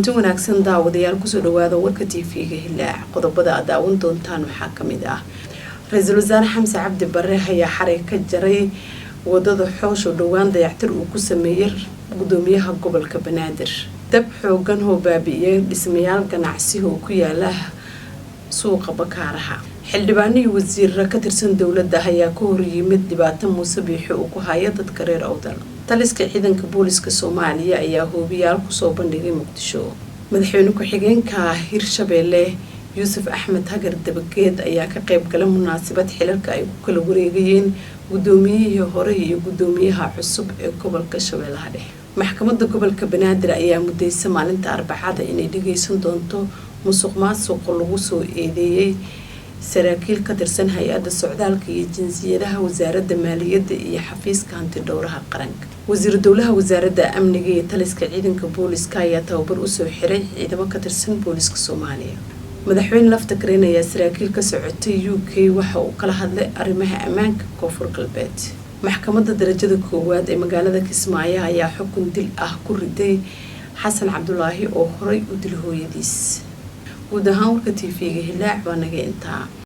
kulanti wanaagsan daawadayaal kusoo dhawaada warka TV-ga Hilaac qodobada aad daawan doontaan waxaa kamid ah Ra'iisul Wasaare Xamse Cabdi Barre ayaa xaray ka jaray wadada xoosho dhawaan dayactir uu ku sameeyay gudoomiyaha gobolka Banaadir dab xoogan oo baabi'iyay dhismayaal ganacsi oo ku yaala suuqa Bakaaraha xildhibaanihii wasiirka ka tirsan dawladda ayaa ka hor yimid dhibaato Muuse Biixi oo ku haya dadka reer Awdal taliska ciidanka booliska Soomaaliya ayaa hoobiyaal ku soo bandhigay Muqdisho madaxweyne ku-xigeenka Hirshabeelle Yuusuf Axmed Hagar Dabageed ayaa ka qayb galay munaasabad xilalka ay ku kala wareegayeen gudoomiyihii hore iyo gudoomiyaha cusub ee gobolka Shabeellaha Dhexe maxkamadda gobolka Banaadir ayaa mudeysay maalinta Arbacada inay dhageysan doonto musuqmaasuq lagu soo eedeeyay saraakiil ka tirsan hay'adda socdaalka iyo jinsiyadaha wasaaradda maaliyadda iyo xafiiska hantidhowraha qaranka wasiir dowlaha wasaaradda amniga iyo taliska ciidanka booliska ayaa tababar u soo xiray ciidamo ka tirsan booliska Soomaaliya madaxweyne lafta kareynaya saraakiil ka socotay UK waxa uu kala hadlay arrimaha ammaanka koonfur galbeed maxkamadda darajada koowaad ee magaalada Kismaayo ayaa xukun dil ah ku riday Xasan Cabdulaahi oo horay u dilay hooyadiis guud ahaan warka TV-ga Hilaac waa naga intaa